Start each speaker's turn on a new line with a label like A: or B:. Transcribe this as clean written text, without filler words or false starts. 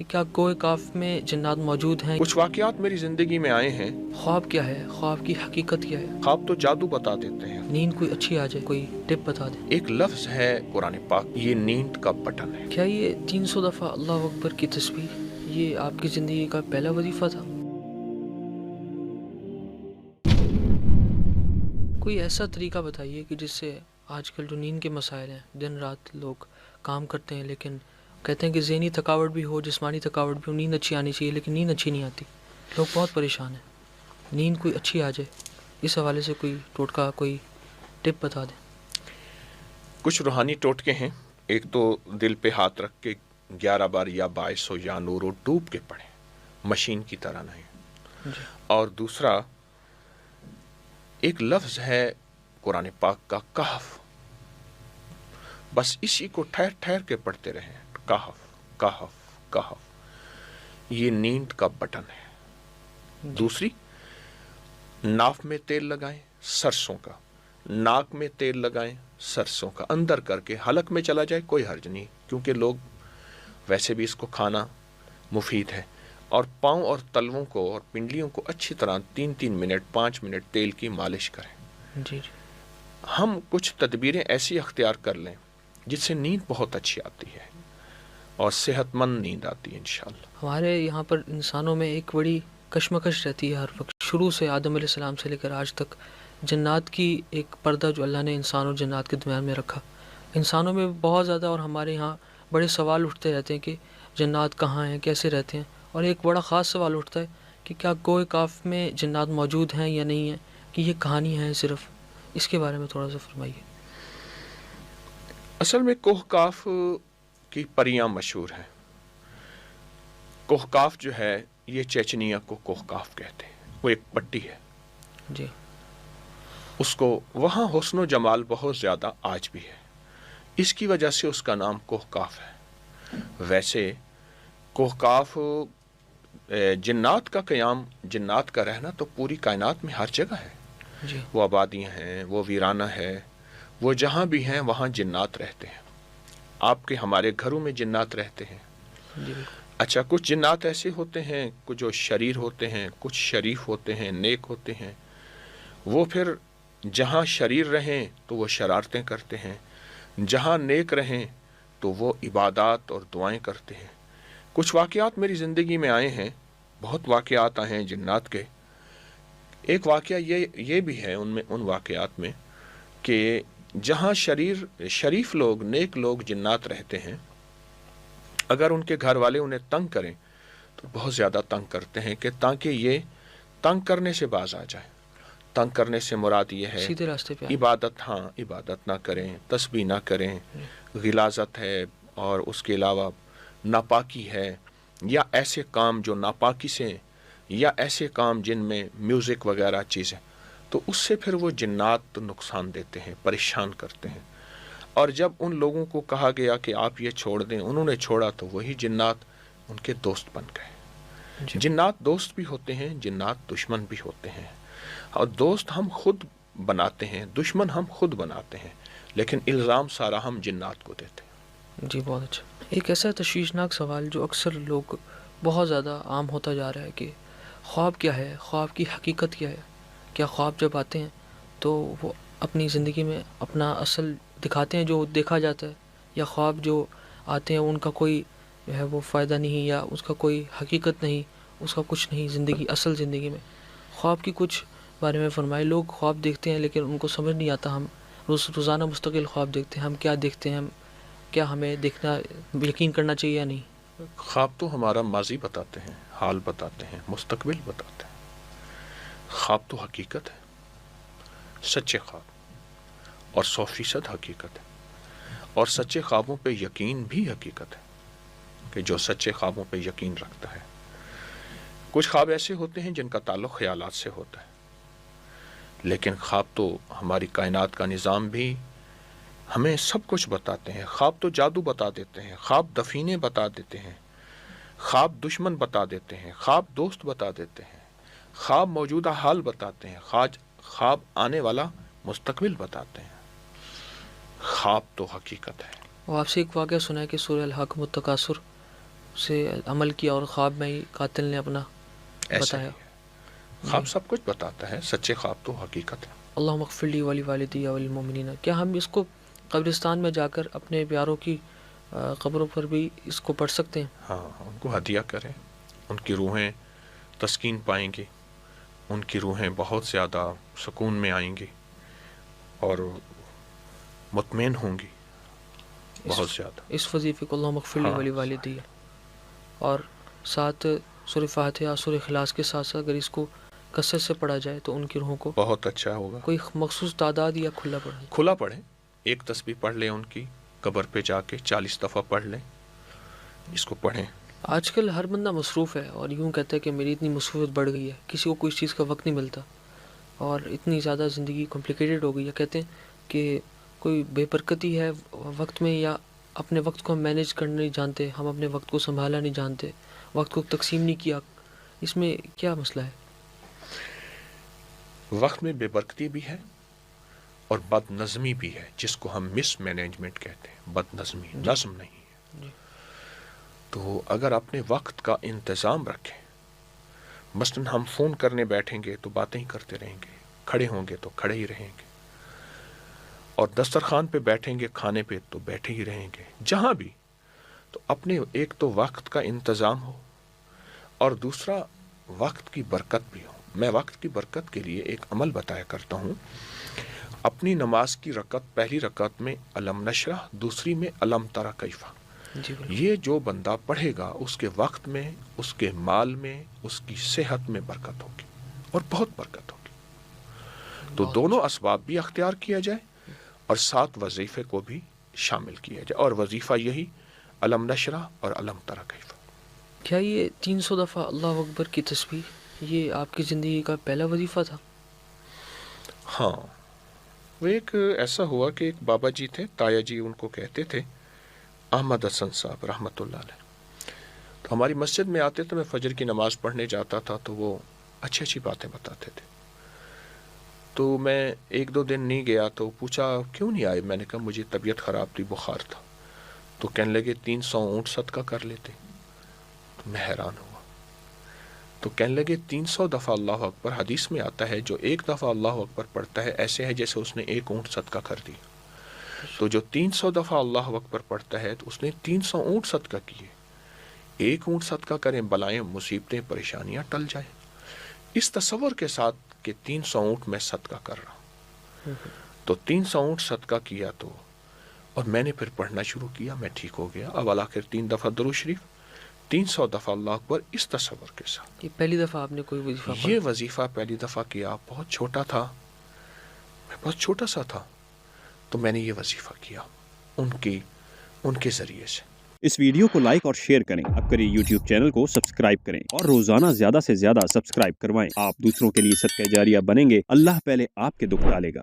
A: کیا کوہ کاف میں جنات موجود ہیں؟
B: کچھ واقعات میری زندگی میں آئے ہیں۔
A: خواب کیا ہے؟ خواب کی حقیقت کیا ہے؟
B: خواب تو جادو بتا دیتے ہیں۔
A: نیند کوئی اچھی آ جائے، کوئی ٹپ بتا دیں۔
B: ایک لفظ ہے قرآن پاک، یہ نیند کا بٹن ہے۔
A: کیا یہ 300 دفعہ اللہ اکبر کی تسبیح یہ آپ کی زندگی کا پہلا وظیفہ تھا؟ کوئی ایسا طریقہ بتائیے کہ جس سے آج کل جو نیند کے مسائل ہیں، دن رات لوگ کام کرتے ہیں لیکن کہتے ہیں کہ ذہنی تھکاوٹ بھی ہو، جسمانی تھکاوٹ بھی ہو، نیند اچھی آنی چاہیے لیکن نیند اچھی نہیں آتی، لوگ بہت پریشان ہیں، نیند کوئی اچھی آ جائے، اس حوالے سے کوئی ٹوٹکا، کوئی ٹپ بتا دیں۔
B: کچھ روحانی ٹوٹکے ہیں۔ ایک تو دل پہ ہاتھ رکھ کے 11 بار یا باعث ہو یا نورو ڈوب کے پڑھیں، مشین کی طرح نہیں۔
A: جی۔
B: اور دوسرا ایک لفظ ہے قرآن پاک کا، کہف، بس اسی کو ٹھہر ٹھہر کے پڑھتے رہیں، کہف کہف کہف، یہ نیند کا بٹن ہے۔ دوسری، ناف میں تیل لگائیں سرسوں کا، ناک میں تیل لگائیں سرسوں کا، اندر کر کے حلق میں چلا جائے کوئی حرج نہیں، کیونکہ لوگ ویسے بھی اس کو کھانا مفید ہے۔ اور پاؤں اور تلووں کو اور پنڈلیوں کو اچھی طرح 3 منٹ 5 منٹ تیل کی مالش کریں۔
A: جی جی۔
B: ہم کچھ تدبیریں ایسی اختیار کر لیں جس سے نیند بہت اچھی آتی ہے اور صحت مند نیند آتی ہے انشاءاللہ۔
A: ہمارے یہاں پر انسانوں میں ایک بڑی کشمکش رہتی ہے ہر وقت، شروع سے آدم علیہ السلام سے لے کر آج تک، جنات کی ایک پردہ جو اللہ نے انسان اور جنات کے درمیان میں رکھا، انسانوں میں بہت زیادہ، اور ہمارے یہاں بڑے سوال اٹھتے رہتے ہیں کہ جنات کہاں ہیں، کیسے رہتے ہیں، اور ایک بڑا خاص سوال اٹھتا ہے کہ کیا کوہ کاف میں جنات موجود ہیں یا نہیں ہیں، کہ یہ کہانی ہے صرف، اس کے بارے میں تھوڑا سا فرمائیے۔
B: اصل میں کوہ کاف کی پریاں مشہور ہیں۔ کوہ کاف جو ہے یہ چیچنیا کو کوہ کاف کہتے ہیں، وہ ایک پٹی ہے
A: جی۔
B: اس کو، وہاں حسن و جمال بہت زیادہ آج بھی ہے، اس کی وجہ سے اس کا نام کوہ کاف ہے۔ ویسے کوہ کاف جنات کا قیام، جنات کا رہنا تو پوری کائنات میں ہر جگہ ہے،
A: جی۔
B: وہ آبادیاں ہیں، وہ ویرانہ ہے، وہ جہاں بھی ہیں وہاں جنات رہتے ہیں۔ آپ کے ہمارے گھروں میں جنات رہتے ہیں۔
A: جی۔
B: اچھا، کچھ جنات ایسے ہوتے ہیں کچھ جو شریر ہوتے ہیں، کچھ شریف ہوتے ہیں، نیک ہوتے ہیں، وہ پھر جہاں شریر رہیں تو وہ شرارتیں کرتے ہیں، جہاں نیک رہیں تو وہ عبادات اور دعائیں کرتے ہیں۔ کچھ واقعات میری زندگی میں آئے ہیں، بہت واقعات آئے ہیں جنات کے۔ ایک واقعہ یہ بھی ہے ان واقعات میں کہ جہاں شریف لوگ، نیک لوگ جنات رہتے ہیں، اگر ان کے گھر والے انہیں تنگ کریں تو بہت زیادہ تنگ کرتے ہیں، کہ تاکہ یہ تنگ کرنے سے باز آ جائیں۔ تنگ کرنے سے مراد یہ ہے
A: سیدھے راستے پہ
B: عبادت نہ کریں، تسبیح نہ کریں، غلاظت ہے، اور اس کے علاوہ ناپاکی ہے، یا ایسے کام جو ناپاکی سے، یا ایسے کام جن میں میوزک وغیرہ چیزیں، تو اس سے پھر وہ جنات نقصان دیتے ہیں، پریشان کرتے ہیں۔ اور جب ان لوگوں کو کہا گیا کہ آپ یہ چھوڑ دیں، انہوں نے چھوڑا تو وہی جنات ان کے دوست بن گئے۔
A: جی۔
B: جنات دوست بھی ہوتے ہیں، جنات دشمن بھی ہوتے ہیں، اور دوست ہم خود بناتے ہیں، دشمن ہم خود بناتے ہیں، لیکن الزام سارا ہم جنات کو دیتے ہیں۔
A: جی، بہت اچھا۔ ایک ایسا تشویشناک سوال جو اکثر لوگ بہت زیادہ عام ہوتا جا رہا ہے کہ خواب کیا ہے، خواب کی حقیقت کیا ہے؟ کیا خواب جب آتے ہیں تو وہ اپنی زندگی میں اپنا اصل دکھاتے ہیں جو دیکھا جاتا ہے، یا خواب جو آتے ہیں ان کا کوئی جو ہے وہ فائدہ نہیں، یا اس کا کوئی حقیقت نہیں، اس کا کچھ نہیں زندگی، اصل زندگی میں خواب کی کچھ بارے میں فرمائے۔ لوگ خواب دیکھتے ہیں لیکن ان کو سمجھ نہیں آتا، ہم روزانہ مستقل خواب دیکھتے ہیں، ہم کیا دیکھتے ہیں، کیا ہمیں دیکھنا یقین کرنا چاہیے یا نہیں؟
B: خواب تو ہمارا ماضی بتاتے ہیں، حال بتاتے ہیں، مستقبل بتاتے ہیں۔ خواب تو حقیقت ہے، سچے خواب، اور 100% حقیقت ہے، اور سچے خوابوں پہ یقین بھی حقیقت ہے، کہ جو سچے خوابوں پہ یقین رکھتا ہے۔ کچھ خواب ایسے ہوتے ہیں جن کا تعلق خیالات سے ہوتا ہے، لیکن خواب تو ہماری کائنات کا نظام بھی ہمیں سب کچھ بتاتے ہیں۔ خواب تو جادو بتا دیتے ہیں، خواب دفینے بتا دیتے ہیں، خواب دشمن بتا دیتے ہیں، خواب دوست بتا دیتے ہیں، خواب موجودہ حال بتاتے ہیں، خواب آنے والا مستقبل بتاتے ہیں۔ خواب تو حقیقت ہے۔
A: وہ آپ سے ایک واقعہ سنا ہے کہ سورہ الحاقم التکاثر سے عمل کیا اور خواب میں ہی قاتل نے اپنا
B: ایسا ہی
A: بتایا.
B: ہے. خواب سب کچھ بتاتا ہے، سچے خواب تو حقیقت ہے.
A: اللہم اغفر لی ولی والدی وللمؤمنین. کیا ہم اس کو قبرستان میں جا کر اپنے پیاروں کی قبروں پر بھی اس کو پڑھ سکتے ہیں؟
B: ہاں، ان کو ہدیہ کریں، ان کی روحیں تسکین پائیں گی، ان کی روحیں بہت زیادہ سکون میں آئیں گی اور مطمئن ہوں گی بہت زیادہ.
A: اس وظیفے کو اللہم اغفر لی
B: ہاں،
A: ولی والدی اور ساتھ سورہ فاتحہ سورہ اخلاص کے ساتھ ساتھ اگر اس کو کثرت سے پڑھا جائے تو ان کی روحوں کو
B: بہت اچھا ہوگا.
A: کوئی مخصوص تعداد یا کھلا پڑھیں؟
B: کھلا پڑھیں، ایک تسبیح پڑھ لیں، ان کی قبر پہ جا کے 40 دفعہ پڑھ لیں، اس کو پڑھیں.
A: آج کل ہر بندہ مصروف ہے اور یوں کہتا ہے کہ میری اتنی مصروفیت بڑھ گئی ہے، کسی کو کوئی چیز کا وقت نہیں ملتا اور اتنی زیادہ زندگی کمپلیکیٹڈ ہو گئی ہے. کہتے ہیں کہ کوئی بے برکتی ہے وقت میں، یا اپنے وقت کو ہم مینیج کرنا نہیں جانتے، ہم اپنے وقت کو سنبھالا نہیں جانتے، وقت کو تقسیم نہیں کیا. اس میں کیا مسئلہ ہے؟
B: وقت میں بے برکتی بھی ہے اور بد نظمی بھی ہے، جس کو ہم مس مینجمنٹ کہتے ہیں. بد نظمی، نظم نہیں ہے.
A: جی.
B: تو اگر اپنے وقت کا انتظام رکھیں، مثلاً ہم فون کرنے بیٹھیں گے تو باتیں ہی کرتے رہیں گے، کھڑے ہوں گے تو کھڑے ہی رہیں گے، اور دسترخوان پہ بیٹھیں گے کھانے پہ تو بیٹھے ہی رہیں گے. جہاں بھی تو اپنے ایک تو وقت کا انتظام ہو اور دوسرا وقت کی برکت بھی ہو. میں وقت کی برکت کے لیے ایک عمل بتایا کرتا ہوں. اپنی نماز کی رکعت، پہلی رکعت میں علم نشرح، دوسری میں علم تری کیف،
A: جی بالکل.
B: یہ جو بندہ پڑھے گا اس کے وقت میں، اس کے مال میں، اس کی صحت میں برکت ہوگی اور بہت برکت ہوگی. تو دونوں اسباب بھی اختیار کیا جائے اور ساتھ وظیفے کو بھی شامل کیا جائے، اور وظیفہ یہی علم نشرح اور علم تری کیف.
A: کیا یہ 300 دفعہ اللہ اکبر کی تسبیح یہ آپ کی زندگی کا پہلا وظیفہ تھا؟
B: ہاں، وہ ایک ایسا ہوا کہ ایک بابا جی تھے، تایا جی ان کو کہتے تھے، احمد حسن صاحب رحمۃ اللہ علیہ. تو ہماری مسجد میں آتے تھے، میں فجر کی نماز پڑھنے جاتا تھا تو وہ اچھی اچھی باتیں بتاتے تھے. تو میں ایک دو دن نہیں گیا تو پوچھا کیوں نہیں آئے. میں نے کہا مجھے طبیعت خراب تھی، بخار تھا. تو کہنے لگے 300 اونٹ صدقہ کر لیتے. تو میں حیران ہوا. تو کہنے لگے 300 دفعہ اللہ اکبر، حدیث میں آتا ہے جو ایک دفعہ اللہ اکبر پڑھتا ہے ایسے ہے جیسے اس نے ایک اونٹ صدقہ کر دی. تو جو 300 دفعہ اللہ اکبر پڑھتا ہے تو اس نے 300 اونٹ صدقہ کیے. ایک اونٹ صدقہ کریں، بلائیں، مصیبتیں، پریشانیاں ٹل جائیں، اس تصور کے ساتھ کہ 300 اونٹ میں صدقہ کر رہا ہوں. تو 300 اونٹ صدقہ کیا تو، اور میں نے پھر پڑھنا شروع کیا، میں ٹھیک ہو گیا. اب آخر 3 دفعہ درود شریف، 300 دفعہ اللہ اکبر، اس تصور کے ساتھ.
A: یہ پہلی دفعہ آپ نے کوئی وظیفہ پڑھا؟
B: یہ وظیفہ پہلی دفعہ کیا، بہت چھوٹا تھا، میں بہت چھوٹا سا تھا، تو میں نے یہ وظیفہ کیا ان کے ذریعے سے.
C: اس ویڈیو کو لائک اور شیئر کریں. اب کریں یوٹیوب چینل کو سبسکرائب کریں اور روزانہ زیادہ سے زیادہ سبسکرائب کروائیں. آپ دوسروں کے لیے صدقہ جاریہ بنیں گے. اللہ پہلے آپ کے دکھ ڈالے گا.